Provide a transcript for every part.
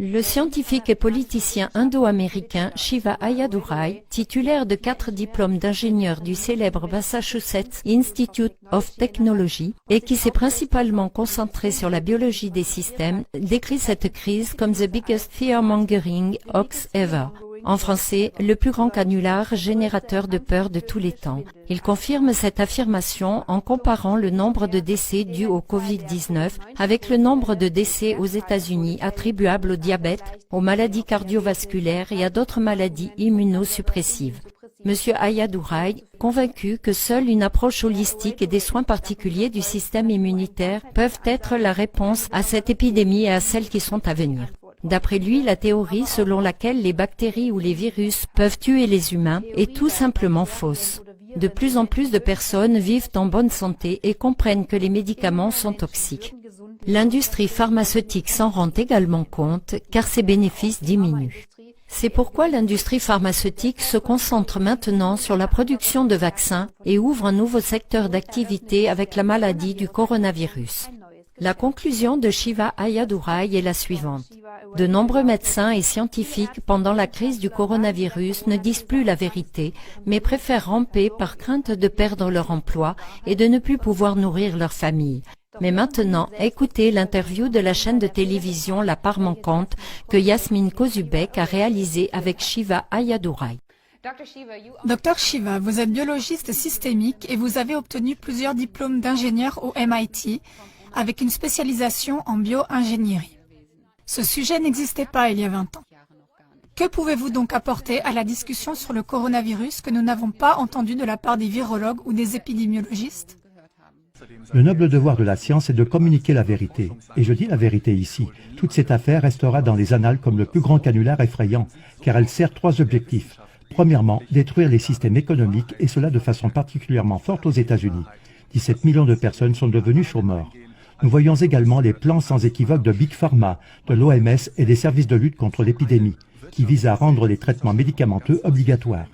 Le scientifique et politicien indo-américain Shiva Ayyadurai, titulaire de 4 diplômes d'ingénieur du célèbre Massachusetts Institute of Technology, et qui s'est principalement concentré sur la biologie des systèmes, décrit cette crise comme the biggest fear-mongering hoax ever. En français, le plus grand canular générateur de peur de tous les temps. Il confirme cette affirmation en comparant le nombre de décès dus au Covid-19 avec le nombre de décès aux États-Unis attribuables au diabète, aux maladies cardiovasculaires et à d'autres maladies immunosuppressives. Monsieur Ayyadurai, convaincu que seule une approche holistique et des soins particuliers du système immunitaire peuvent être la réponse à cette épidémie et à celles qui sont à venir. D'après lui, la théorie selon laquelle les bactéries ou les virus peuvent tuer les humains est tout simplement fausse. De plus en plus de personnes vivent en bonne santé et comprennent que les médicaments sont toxiques. L'industrie pharmaceutique s'en rend également compte car ses bénéfices diminuent. C'est pourquoi l'industrie pharmaceutique se concentre maintenant sur la production de vaccins et ouvre un nouveau secteur d'activité avec la maladie du coronavirus. La conclusion de Shiva Ayyadurai est la suivante. De nombreux médecins et scientifiques pendant la crise du coronavirus ne disent plus la vérité, mais préfèrent ramper par crainte de perdre leur emploi et de ne plus pouvoir nourrir leur famille. Mais maintenant, écoutez l'interview de la chaîne de télévision La Part Manquante que Yasmine Kozubek a réalisée avec Shiva Ayyadurai. Docteur Shiva, vous êtes biologiste systémique et vous avez obtenu plusieurs diplômes d'ingénieur au MIT avec une spécialisation en bio-ingénierie. Ce sujet n'existait pas il y a 20 ans. Que pouvez-vous donc apporter à la discussion sur le coronavirus que nous n'avons pas entendu de la part des virologues ou des épidémiologistes? Le noble devoir de la science est de communiquer la vérité. Et je dis la vérité ici. Toute cette affaire restera dans les annales comme le plus grand canular effrayant, car elle sert 3 objectifs. Premièrement, détruire les systèmes économiques, et cela de façon particulièrement forte aux États-Unis. 17 millions de personnes sont devenues chômeurs. Nous voyons également les plans sans équivoque de Big Pharma, de l'OMS et des services de lutte contre l'épidémie, qui visent à rendre les traitements médicamenteux obligatoires.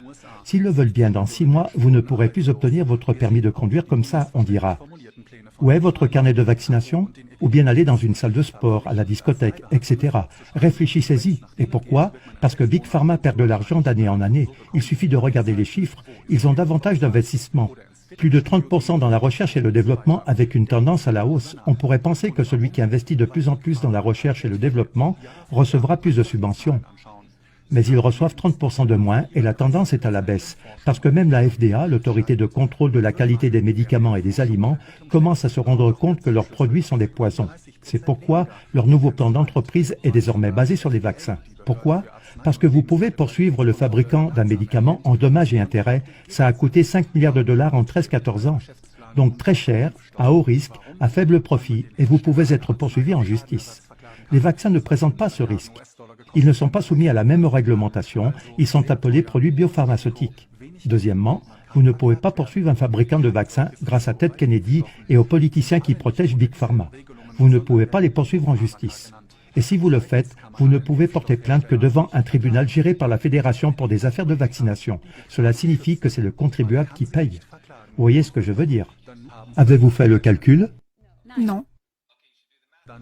S'ils le veulent bien, dans 6 mois, vous ne pourrez plus obtenir votre permis de conduire comme ça, on dira. Où est votre carnet de vaccination? Ou bien aller dans une salle de sport, à la discothèque, etc. Réfléchissez-y. Et pourquoi? Parce que Big Pharma perd de l'argent d'année en année. Il suffit de regarder les chiffres. Ils ont davantage d'investissements. Plus de 30% dans la recherche et le développement avec une tendance à la hausse. On pourrait penser que celui qui investit de plus en plus dans la recherche et le développement recevra plus de subventions. Mais ils reçoivent 30% de moins et la tendance est à la baisse. Parce que même la FDA, l'autorité de contrôle de la qualité des médicaments et des aliments, commence à se rendre compte que leurs produits sont des poisons. C'est pourquoi leur nouveau plan d'entreprise est désormais basé sur les vaccins. Pourquoi? Parce que vous pouvez poursuivre le fabricant d'un médicament en dommages et intérêts. Ça a coûté 5 milliards de dollars en 13-14 ans. Donc très cher, à haut risque, à faible profit, et vous pouvez être poursuivi en justice. Les vaccins ne présentent pas ce risque. Ils ne sont pas soumis à la même réglementation, ils sont appelés produits biopharmaceutiques. Deuxièmement, vous ne pouvez pas poursuivre un fabricant de vaccins grâce à Ted Kennedy et aux politiciens qui protègent Big Pharma. Vous ne pouvez pas les poursuivre en justice. Et si vous le faites, vous ne pouvez porter plainte que devant un tribunal géré par la Fédération pour des affaires de vaccination. Cela signifie que c'est le contribuable qui paye. Vous voyez ce que je veux dire? Avez-vous fait le calcul? Non.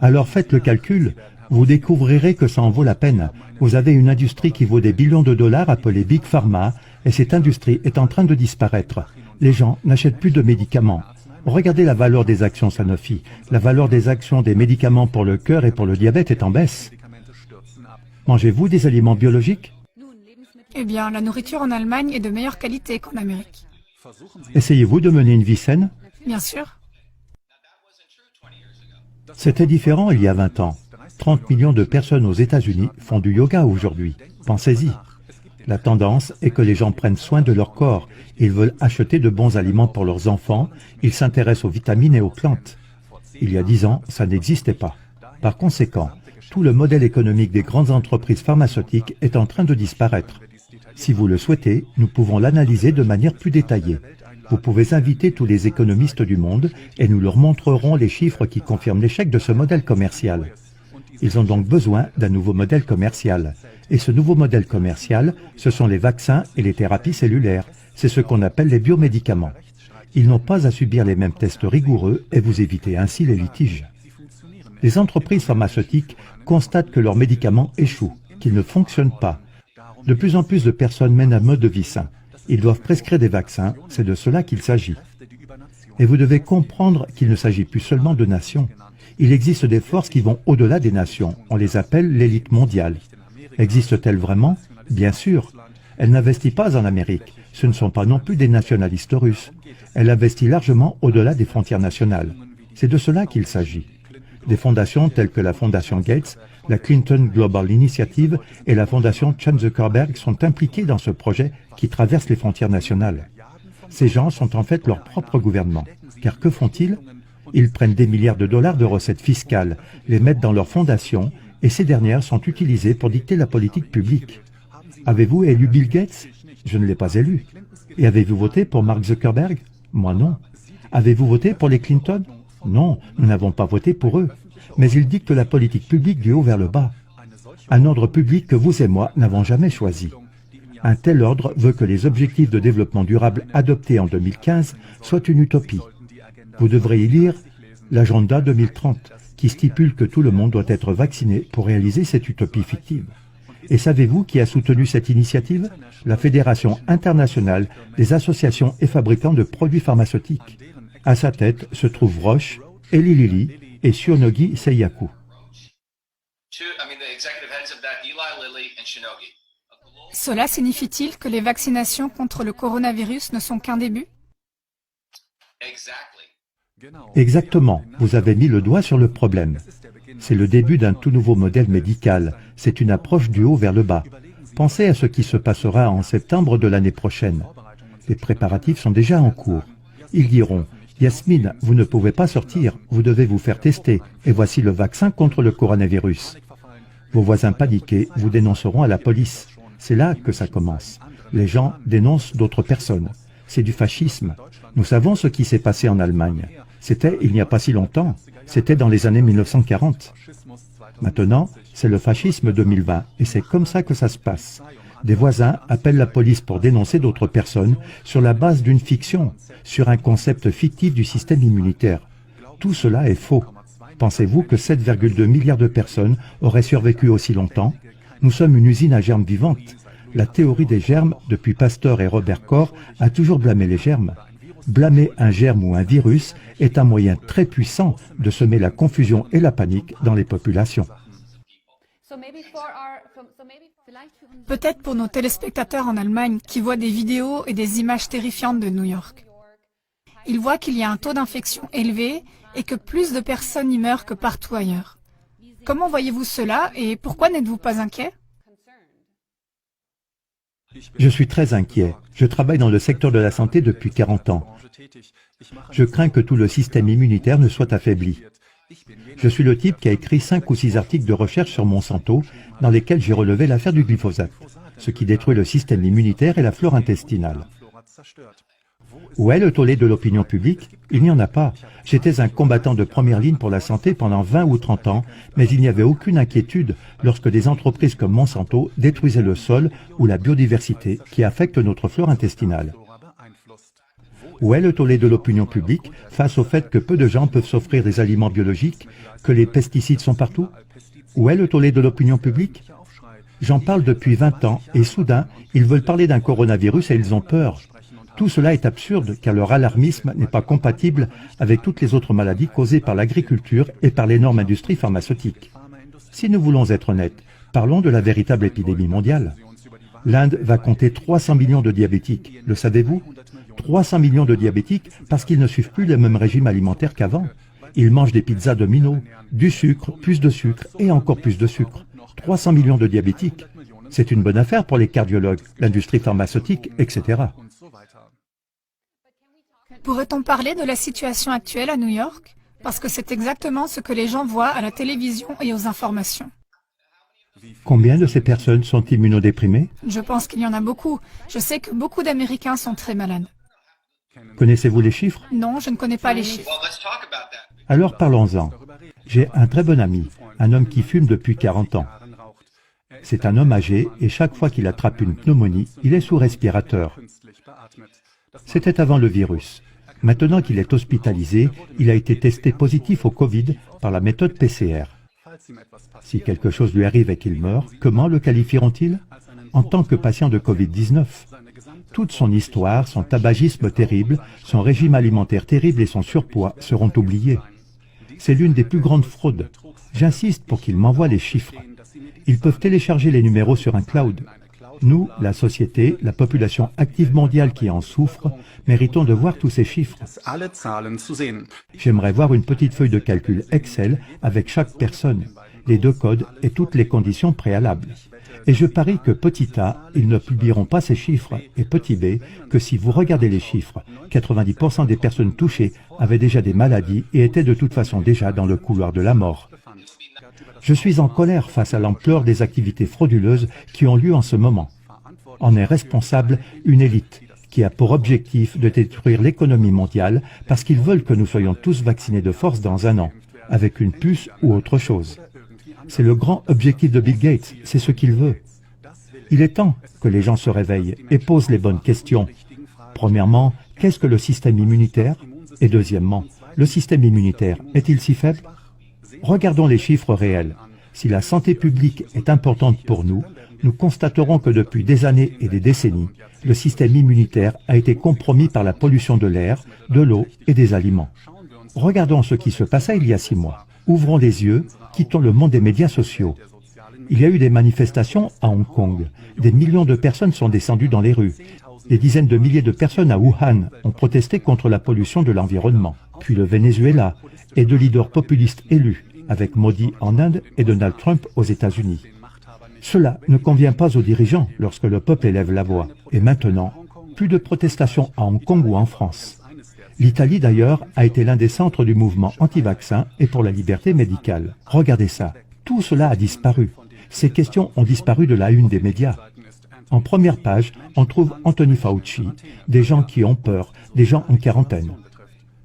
Alors faites le calcul. Vous découvrirez que ça en vaut la peine. Vous avez une industrie qui vaut des billions de dollars appelée Big Pharma, et cette industrie est en train de disparaître. Les gens n'achètent plus de médicaments. Regardez la valeur des actions Sanofi. La valeur des actions des médicaments pour le cœur et pour le diabète est en baisse. Mangez-vous des aliments biologiques? Eh bien, la nourriture en Allemagne est de meilleure qualité qu'en Amérique. Essayez-vous de mener une vie saine? Bien sûr. C'était différent il y a 20 ans. 30 millions de personnes aux États-Unis font du yoga aujourd'hui. Pensez-y. La tendance est que les gens prennent soin de leur corps. Ils veulent acheter de bons aliments pour leurs enfants. Ils s'intéressent aux vitamines et aux plantes. Il y a 10 ans, ça n'existait pas. Par conséquent, tout le modèle économique des grandes entreprises pharmaceutiques est en train de disparaître. Si vous le souhaitez, nous pouvons l'analyser de manière plus détaillée. Vous pouvez inviter tous les économistes du monde et nous leur montrerons les chiffres qui confirment l'échec de ce modèle commercial. Ils ont donc besoin d'un nouveau modèle commercial. Et ce nouveau modèle commercial, ce sont les vaccins et les thérapies cellulaires. C'est ce qu'on appelle les biomédicaments. Ils n'ont pas à subir les mêmes tests rigoureux et vous évitez ainsi les litiges. Les entreprises pharmaceutiques constatent que leurs médicaments échouent, qu'ils ne fonctionnent pas. De plus en plus de personnes mènent un mode de vie sain. Ils doivent prescrire des vaccins, c'est de cela qu'il s'agit. Et vous devez comprendre qu'il ne s'agit plus seulement de nations. Il existe des forces qui vont au-delà des nations. On les appelle l'élite mondiale. Existe-t-elle vraiment? Bien sûr. Elle n'investit pas en Amérique. Ce ne sont pas non plus des nationalistes russes. Elle investit largement au-delà des frontières nationales. C'est de cela qu'il s'agit. Des fondations telles que la Fondation Gates, la Clinton Global Initiative et la Fondation Chan Zuckerberg sont impliquées dans ce projet qui traverse les frontières nationales. Ces gens sont en fait leur propre gouvernement. Car que font-ils? Ils prennent des milliards de dollars de recettes fiscales, les mettent dans leurs fondations et ces dernières sont utilisées pour dicter la politique publique. Avez-vous élu Bill Gates? Je ne l'ai pas élu. Et avez-vous voté pour Mark Zuckerberg? Moi non. Avez-vous voté pour les Clinton? Non, nous n'avons pas voté pour eux. Mais ils dictent la politique publique du haut vers le bas. Un ordre public que vous et moi n'avons jamais choisi. Un tel ordre veut que les objectifs de développement durable adoptés en 2015 soient une utopie. Vous devrez y lire l'agenda 2030, qui stipule que tout le monde doit être vacciné pour réaliser cette utopie fictive. Et savez-vous qui a soutenu cette initiative? La Fédération internationale des associations et fabricants de produits pharmaceutiques. À sa tête se trouvent Roche, Eli Lilly et Shionogi Seiyaku. Cela signifie-t-il que les vaccinations contre le coronavirus ne sont qu'un début? Exactement, vous avez mis le doigt sur le problème. C'est le début d'un tout nouveau modèle médical, c'est une approche du haut vers le bas. Pensez à ce qui se passera en septembre de l'année prochaine. Les préparatifs sont déjà en cours. Ils diront « Yasmine, vous ne pouvez pas sortir, vous devez vous faire tester, et voici le vaccin contre le coronavirus. » Vos voisins paniqués vous dénonceront à la police. C'est là que ça commence. Les gens dénoncent d'autres personnes. C'est du fascisme. Nous savons ce qui s'est passé en Allemagne. C'était il n'y a pas si longtemps. C'était dans les années 1940. Maintenant, c'est le fascisme 2020 et c'est comme ça que ça se passe. Des voisins appellent la police pour dénoncer d'autres personnes sur la base d'une fiction, sur un concept fictif du système immunitaire. Tout cela est faux. Pensez-vous que 7,2 milliards de personnes auraient survécu aussi longtemps? Nous sommes une usine à germes vivante. La théorie des germes, depuis Pasteur et Robert Koch, a toujours blâmé les germes. Blâmer un germe ou un virus est un moyen très puissant de semer la confusion et la panique dans les populations. Peut-être pour nos téléspectateurs en Allemagne qui voient des vidéos et des images terrifiantes de New York. Ils voient qu'il y a un taux d'infection élevé et que plus de personnes y meurent que partout ailleurs. Comment voyez-vous cela et pourquoi n'êtes-vous pas inquiet? Je suis très inquiet. Je travaille dans le secteur de la santé depuis 40 ans. Je crains que tout le système immunitaire ne soit affaibli. Je suis le type qui a écrit 5 ou 6 articles de recherche sur Monsanto dans lesquels j'ai relevé l'affaire du glyphosate, ce qui détruit le système immunitaire et la flore intestinale. Où est le tollé de l'opinion publique? Il n'y en a pas. J'étais un combattant de première ligne pour la santé pendant 20 ou 30 ans, mais il n'y avait aucune inquiétude lorsque des entreprises comme Monsanto détruisaient le sol ou la biodiversité qui affectent notre flore intestinale. Où est le tollé de l'opinion publique face au fait que peu de gens peuvent s'offrir des aliments biologiques, que les pesticides sont partout? Où est le tollé de l'opinion publique? J'en parle depuis 20 ans et soudain, ils veulent parler d'un coronavirus et ils ont peur. Tout cela est absurde car leur alarmisme n'est pas compatible avec toutes les autres maladies causées par l'agriculture et par l'énorme industrie pharmaceutique. Si nous voulons être honnêtes, parlons de la véritable épidémie mondiale. L'Inde va compter 300 millions de diabétiques, le savez-vous? 300 millions de diabétiques parce qu'ils ne suivent plus le même régime alimentaire qu'avant. Ils mangent des pizzas Domino, du sucre, plus de sucre et encore plus de sucre. 300 millions de diabétiques. C'est une bonne affaire pour les cardiologues, l'industrie pharmaceutique, etc. Pourrait-on parler de la situation actuelle à New York? Parce que c'est exactement ce que les gens voient à la télévision et aux informations. Combien de ces personnes sont immunodéprimées? Je pense qu'il y en a beaucoup. Je sais que beaucoup d'Américains sont très malades. Connaissez-vous les chiffres? Non, je ne connais pas les chiffres. Alors parlons-en. J'ai un très bon ami, un homme qui fume depuis 40 ans. C'est un homme âgé et chaque fois qu'il attrape une pneumonie, il est sous respirateur. C'était avant le virus. Maintenant qu'il est hospitalisé, il a été testé positif au Covid par la méthode PCR. Si quelque chose lui arrive et qu'il meurt, comment le qualifieront-ils? En tant que patient de Covid-19. Toute son histoire, son tabagisme terrible, son régime alimentaire terrible et son surpoids seront oubliés. C'est l'une des plus grandes fraudes. J'insiste pour qu'ils m'envoient les chiffres. Ils peuvent télécharger les numéros sur un cloud. Nous, la société, la population active mondiale qui en souffre, méritons de voir tous ces chiffres. J'aimerais voir une petite feuille de calcul Excel avec chaque personne, les 2 codes et toutes les conditions préalables. Et je parie que petit a, ils ne publieront pas ces chiffres, et petit b, que si vous regardez les chiffres, 90% des personnes touchées avaient déjà des maladies et étaient de toute façon déjà dans le couloir de la mort. Je suis en colère face à l'ampleur des activités frauduleuses qui ont lieu en ce moment. En est responsable une élite qui a pour objectif de détruire l'économie mondiale parce qu'ils veulent que nous soyons tous vaccinés de force dans 1 an, avec une puce ou autre chose. C'est le grand objectif de Bill Gates, c'est ce qu'il veut. Il est temps que les gens se réveillent et posent les bonnes questions. Premièrement, qu'est-ce que le système immunitaire? Et deuxièmement, le système immunitaire est-il si faible? Regardons les chiffres réels. Si la santé publique est importante pour nous, nous constaterons que depuis des années et des décennies, le système immunitaire a été compromis par la pollution de l'air, de l'eau et des aliments. Regardons ce qui se passait il y a 6 mois. Ouvrons les yeux, quittons le monde des médias sociaux. Il y a eu des manifestations à Hong Kong. Des millions de personnes sont descendues dans les rues. Des dizaines de milliers de personnes à Wuhan ont protesté contre la pollution de l'environnement. Puis le Venezuela et de leaders populistes élus, avec Modi en Inde et Donald Trump aux États-Unis. Cela ne convient pas aux dirigeants lorsque le peuple élève la voix. Et maintenant, plus de protestations à Hong Kong ou en France. L'Italie d'ailleurs a été l'un des centres du mouvement anti-vaccin et pour la liberté médicale. Regardez ça, tout cela a disparu. Ces questions ont disparu de la une des médias. En première page, on trouve Anthony Fauci, des gens qui ont peur, des gens en quarantaine.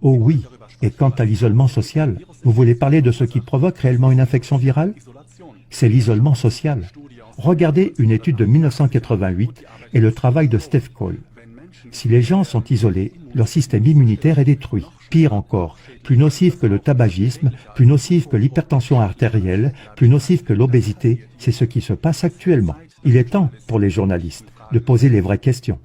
Oh oui, et quant à l'isolement social, vous voulez parler de ce qui provoque réellement une infection virale? C'est l'isolement social. Regardez une étude de 1988 et le travail de Steph Cole. Si les gens sont isolés, leur système immunitaire est détruit. Pire encore, plus nocif que le tabagisme, plus nocif que l'hypertension artérielle, plus nocif que l'obésité, c'est ce qui se passe actuellement. Il est temps pour les journalistes de poser les vraies questions.